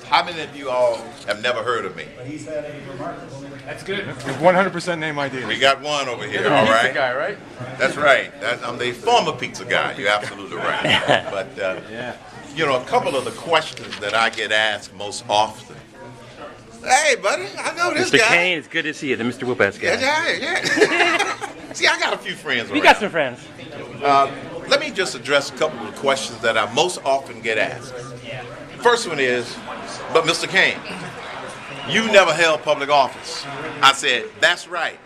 How many of you all have never heard of me? That's good. 100% name ID. We got one over here, You're the all pizza right? guy, right? That's right. I'm the former pizza guy. You're absolutely right. But, Yeah. you know, a couple of the questions that I get asked most often. Hey, buddy, I know this Mr. guy. Cain, it's good to see you, the Mr. Whoop-Ass guy. Yeah. See, I got a few friends around. You got some friends. Let me just address a couple of the questions that I most often get asked. First one is, but Mr. Cain, you never held public office. I said, that's right.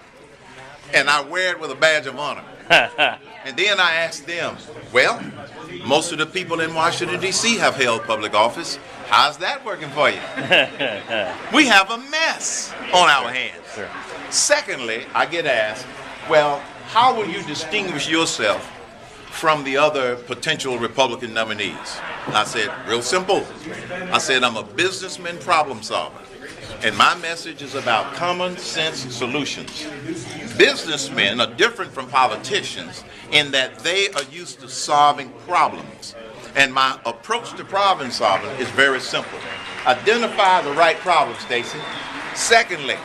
And I wear it with a badge of honor. And then I asked them, well, most of the people in Washington, D.C. have held public office. How's that working for you? We have a mess on our hands. Sure. Secondly, I get asked, well, how will you distinguish yourself from the other potential Republican nominees? I said, real simple. I said, I'm a businessman problem solver. And my message is about common sense solutions. Businessmen are different from politicians in that they are used to solving problems. And my approach to problem solving is very simple. Identify the right problem, Stacy. Secondly,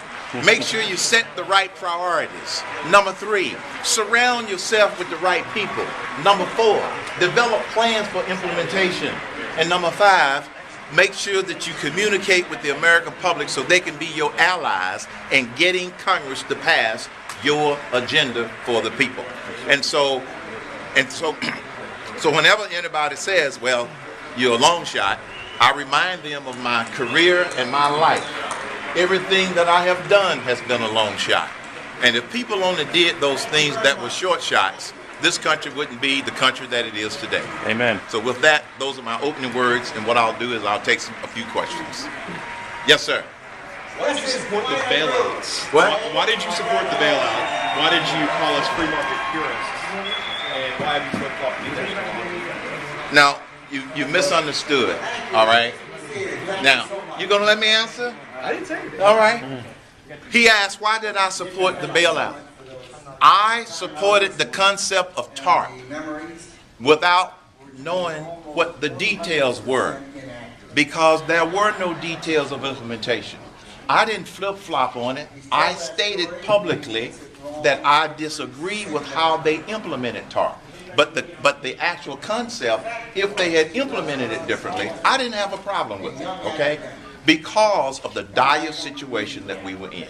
make sure you set the right priorities. Number 3, surround yourself with the right people. Number 4, develop plans for implementation. And number 5, make sure that you communicate with the American public so they can be your allies in getting Congress to pass your agenda for the people. And so whenever anybody says, well, you're a long shot, I remind them of my career and my life. Everything that I have done has been a long shot. And if people only did those things that were short shots, this country wouldn't be the country that it is today. Amen. So with that, those are my opening words, and what I'll do is I'll take a few questions. Yes, sir. Why did you support the bailouts? What? Why did you support the bailout? Why did you call us free market purists? And why have you flip-flopped either? Now, you misunderstood, all right? Now, you gonna let me answer? I didn't say anything. All right. He asked, why did I support the bailout? I supported the concept of TARP without knowing what the details were, because there were no details of implementation. I didn't flip-flop on it. I stated publicly that I disagree with how they implemented TARP. But the actual concept, if they had implemented it differently, I didn't have a problem with it, okay? Because of the dire situation that we were in.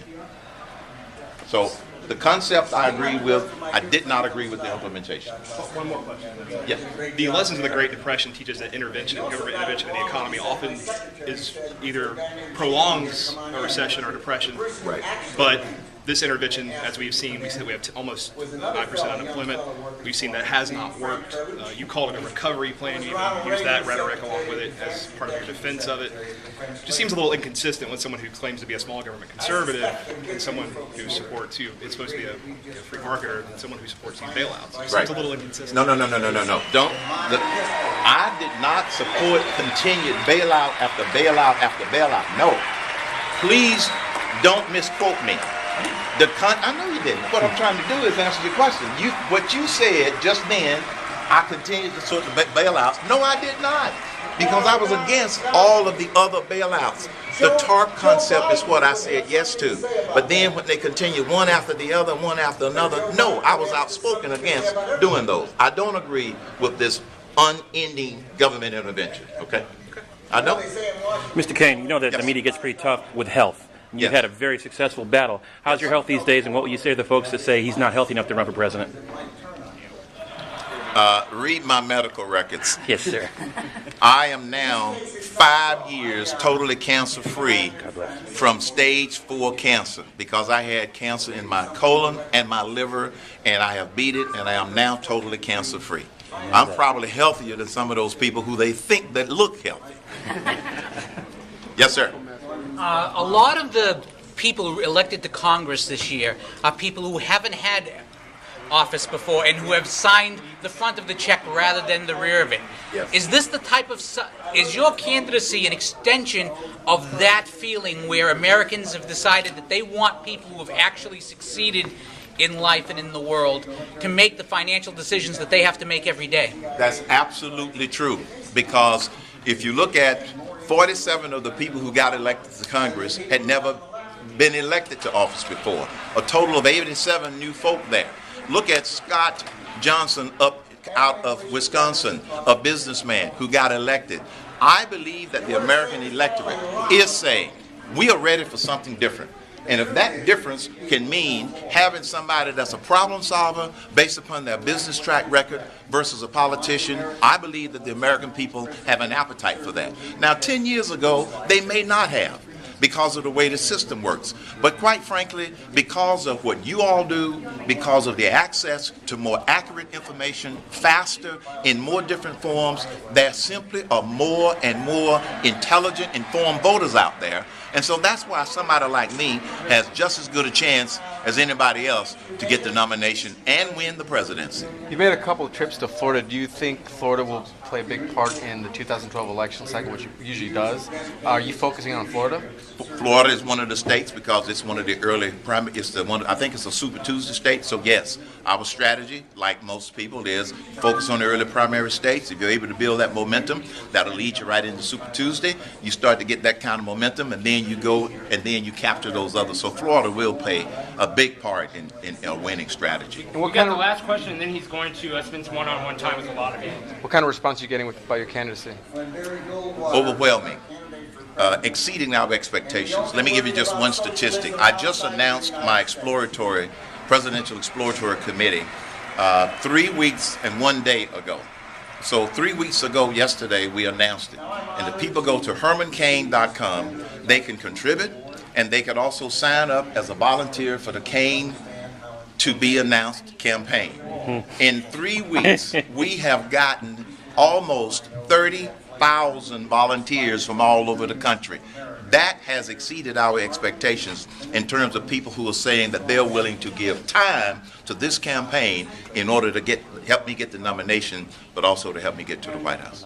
So the concept I agree with, I did not agree with the implementation. One more question. Yes. The lessons of the Great Depression teach us that government intervention in the economy often is either prolongs a recession or depression. Right. But this intervention, as we've seen, we said we have almost 5% unemployment. We've seen that has not worked. You called it a recovery plan. You even used that rhetoric along with it as part of your defense of it. It just seems a little inconsistent when someone who claims to be a small government conservative and someone who supports you, it's supposed to be a free marketer, and someone who supports these bailouts. It seems a little inconsistent. No. I did not support continued bailout after bailout after bailout. No. Please don't misquote me. I know you didn't. What I'm trying to do is answer your question. What you said just then, I continued to support the bailouts. No, I did not. Because I was against all of the other bailouts. The TARP concept is what I said yes to. But then when they continue one after the other, one after another, no, I was outspoken against doing those. I don't agree with this unending government intervention, okay? I don't. Mr. Cain, you know that Yes. the media gets pretty tough with health. You've Yes. had a very successful battle. How's your health these days, and what will you say to the folks that say he's not healthy enough to run for president? Read my medical records. Yes, sir. I am now 5 years totally cancer-free from stage 4 cancer, because I had cancer in my colon and my liver, and I have beat it, and I am now totally cancer-free. I'm probably healthier than some of those people who they think that look healthy. Yes, sir. A lot of the people elected to Congress this year are people who haven't had office before and who have signed the front of the check rather than the rear of it. Yes. Is this the type of is your candidacy an extension of that feeling where Americans have decided that they want people who have actually succeeded in life and in the world to make the financial decisions that they have to make every day? That's absolutely true, because if you look at 47 of the people who got elected to Congress had never been elected to office before. A total of 87 new folk there. Look at Scott Johnson up out of Wisconsin, a businessman who got elected. I believe that the American electorate is saying we are ready for something different. And if that difference can mean having somebody that's a problem solver based upon their business track record versus a politician, I believe that the American people have an appetite for that. Now, 10 years ago, they may not have, because of the way the system works. But quite frankly, because of what you all do, because of the access to more accurate information, faster, in more different forms, there simply are more and more intelligent, informed voters out there. And so that's why somebody like me has just as good a chance as anybody else to get the nomination and win the presidency. You made a couple of trips to Florida. Do you think Florida will play a big part in the 2012 election cycle, which it usually does? Are you focusing on Florida? Florida is one of the states because it's one of the early primary. It's the one. I think it's a Super Tuesday state. So yes, our strategy, like most people, is focus on the early primary states. If you're able to build that momentum, that'll lead you right into Super Tuesday. You start to get that kind of momentum, and then you go and then you capture those others. So Florida will play a big part in a winning strategy. And we got the last question, and then he's going to spend some one-on-one time with a lot of you. What kind of response are you getting about your candidacy? Overwhelming. Exceeding our expectations. Let me give you just one statistic. I just announced my presidential exploratory committee 3 weeks and 1 day ago. So 3 weeks ago yesterday we announced it. And the people go to hermancain.com. They can contribute, and they can also sign up as a volunteer for the Cain to be announced campaign. In 3 weeks, we have gotten almost 30,000 volunteers from all over the country. That has exceeded our expectations in terms of people who are saying that they're willing to give time to this campaign in order to help me get the nomination, but also to help me get to the White House.